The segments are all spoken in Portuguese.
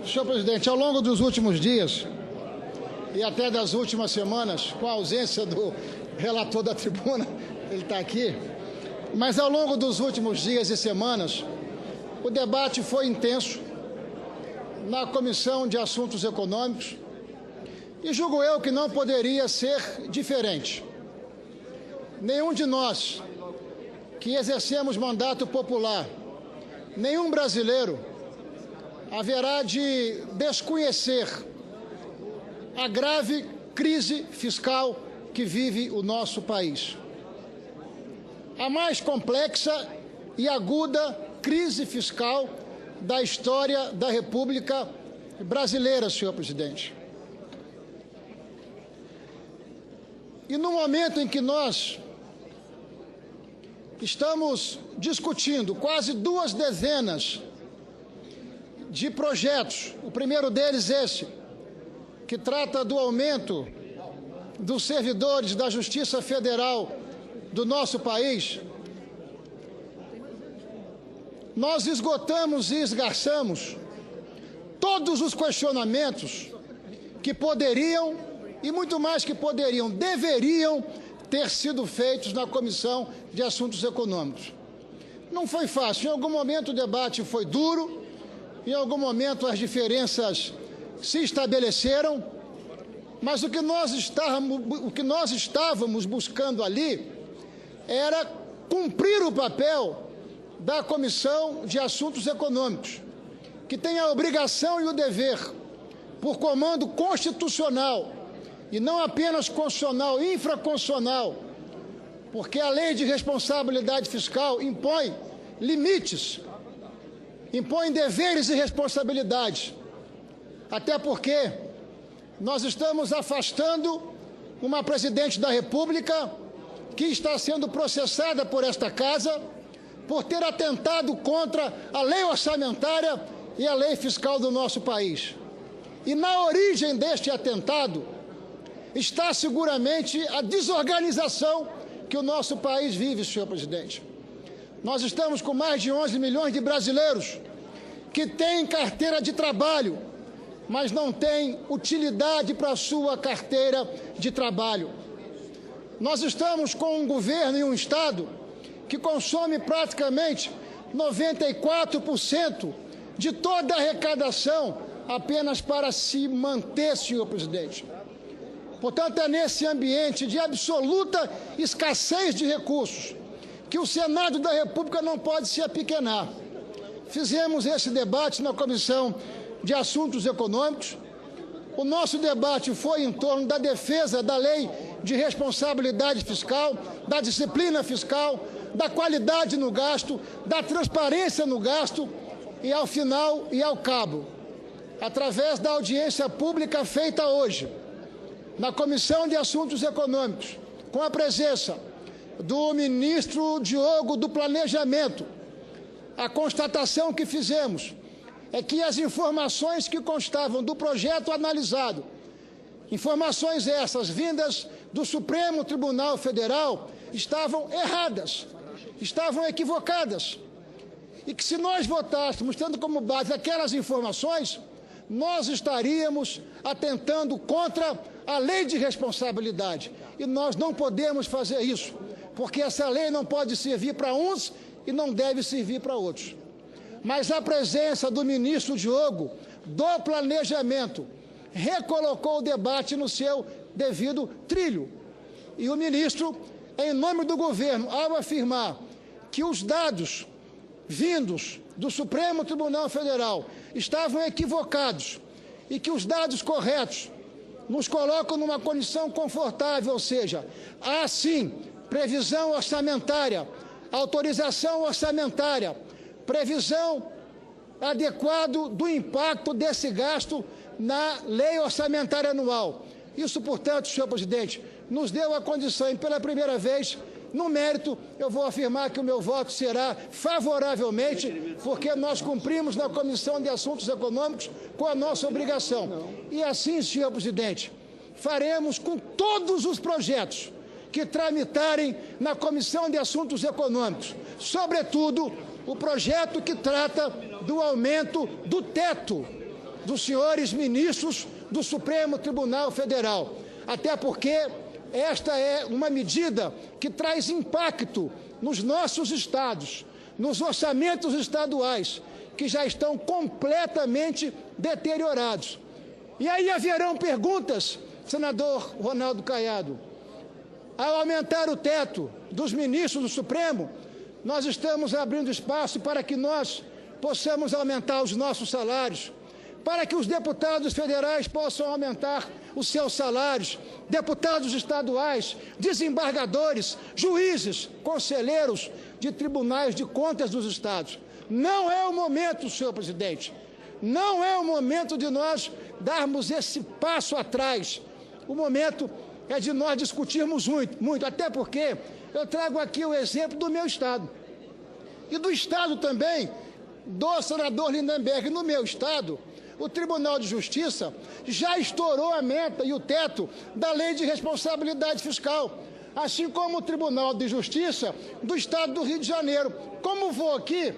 Senhor presidente, ao longo dos últimos dias e até das últimas semanas, com a ausência do relator da tribuna, ele está aqui, mas ao longo dos últimos dias e semanas, o debate foi intenso na Comissão de Assuntos Econômicos e julgo eu que não poderia ser diferente. Nenhum de nós que exercemos mandato popular, nenhum brasileiro haverá de desconhecer a grave crise fiscal que vive o nosso país. A mais complexa e aguda crise fiscal da história da República Brasileira, senhor presidente. E no momento em que nós estamos discutindo quase 2 dezenas de projetos, o primeiro deles esse, que trata do aumento dos servidores da Justiça Federal do nosso país, nós esgotamos e esgarçamos todos os questionamentos que poderiam, e muito mais que poderiam, deveriam ter sido feitos na Comissão de Assuntos Econômicos. Não foi fácil, em algum momento o debate foi duro, em algum momento as diferenças se estabeleceram, mas o que nós estávamos buscando ali era cumprir o papel da Comissão de Assuntos Econômicos, que tem a obrigação e o dever, por comando constitucional, e não apenas constitucional, infraconstitucional, porque a Lei de Responsabilidade Fiscal impõe limites, impõe deveres e responsabilidades, até porque nós estamos afastando uma presidente da República que está sendo processada por esta casa por ter atentado contra a lei orçamentária e a lei fiscal do nosso país. E na origem deste atentado está seguramente a desorganização que o nosso país vive, senhor presidente. Nós estamos com mais de 11 milhões de brasileiros que têm carteira de trabalho, mas não têm utilidade para a sua carteira de trabalho. Nós estamos com um governo e um Estado que consome praticamente 94% de toda a arrecadação apenas para se manter, senhor presidente. Portanto, é nesse ambiente de absoluta escassez de recursos que o Senado da República não pode se apequenar. Fizemos esse debate na Comissão de Assuntos Econômicos. O nosso debate foi em torno da defesa da lei de responsabilidade fiscal, da disciplina fiscal, da qualidade no gasto, da transparência no gasto e, ao final e ao cabo, através da audiência pública feita hoje, na Comissão de Assuntos Econômicos, com a presença do ministro Diogo do Planejamento, a constatação que fizemos é que as informações que constavam do projeto analisado, informações essas vindas do Supremo Tribunal Federal, estavam erradas, estavam equivocadas. E que se nós votássemos, tendo como base aquelas informações, nós estaríamos atentando contra a lei de responsabilidade. E nós não podemos fazer isso, porque essa lei não pode servir para uns e não deve servir para outros. Mas a presença do ministro Diogo, do Planejamento, recolocou o debate no seu devido trilho. E o ministro, em nome do governo, ao afirmar que os dados vindos do Supremo Tribunal Federal estavam equivocados e que os dados corretos nos colocam numa condição confortável, ou seja, há sim previsão orçamentária, autorização orçamentária, previsão adequada do impacto desse gasto na lei orçamentária anual. Isso, portanto, senhor presidente, nos deu a condição, e pela primeira vez, no mérito, eu vou afirmar que o meu voto será favoravelmente, porque nós cumprimos na Comissão de Assuntos Econômicos com a nossa obrigação. E assim, senhor presidente, faremos com todos os projetos que tramitarem na Comissão de Assuntos Econômicos, sobretudo o projeto que trata do aumento do teto dos senhores ministros do Supremo Tribunal Federal. Até porque esta é uma medida que traz impacto nos nossos estados, nos orçamentos estaduais, que já estão completamente deteriorados. E aí haverão perguntas, senador Ronaldo Caiado. Ao aumentar o teto dos ministros do Supremo, nós estamos abrindo espaço para que nós possamos aumentar os nossos salários, para que os deputados federais possam aumentar os seus salários, deputados estaduais, desembargadores, juízes, conselheiros de tribunais de contas dos estados. Não é o momento, senhor presidente, não é o momento de nós darmos esse passo atrás. O momento é de nós discutirmos muito, até porque eu trago aqui o exemplo do meu estado. E do estado também do senador Lindenberg. No meu estado, o Tribunal de Justiça já estourou a meta e o teto da Lei de Responsabilidade Fiscal, assim como o Tribunal de Justiça do Estado do Rio de Janeiro. Como vou aqui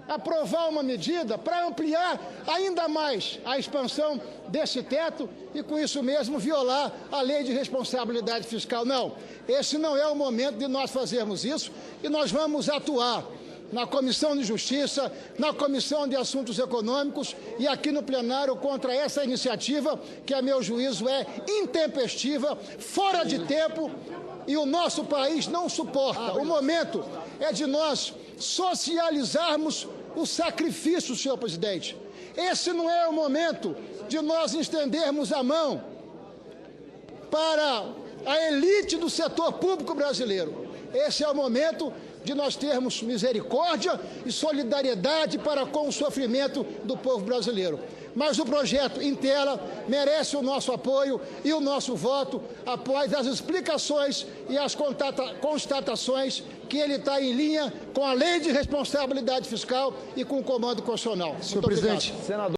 aprovar uma medida para ampliar ainda mais a expansão desse teto e, com isso mesmo, violar a Lei de Responsabilidade Fiscal? Não, esse não é o momento de nós fazermos isso, e nós vamos atuar na Comissão de Justiça, na Comissão de Assuntos Econômicos e aqui no plenário contra essa iniciativa que, a meu juízo, é intempestiva, fora de tempo, e o nosso país não suporta. O momento é de nós socializarmos o sacrifício, senhor presidente. Esse não é o momento de nós estendermos a mão para a elite do setor público brasileiro. Esse é o momento de nós termos misericórdia e solidariedade para com o sofrimento do povo brasileiro. Mas o projeto em tela merece o nosso apoio e o nosso voto após as explicações e as constatações que ele está em linha com a Lei de Responsabilidade Fiscal e com o comando constitucional. Senhor presidente, senador.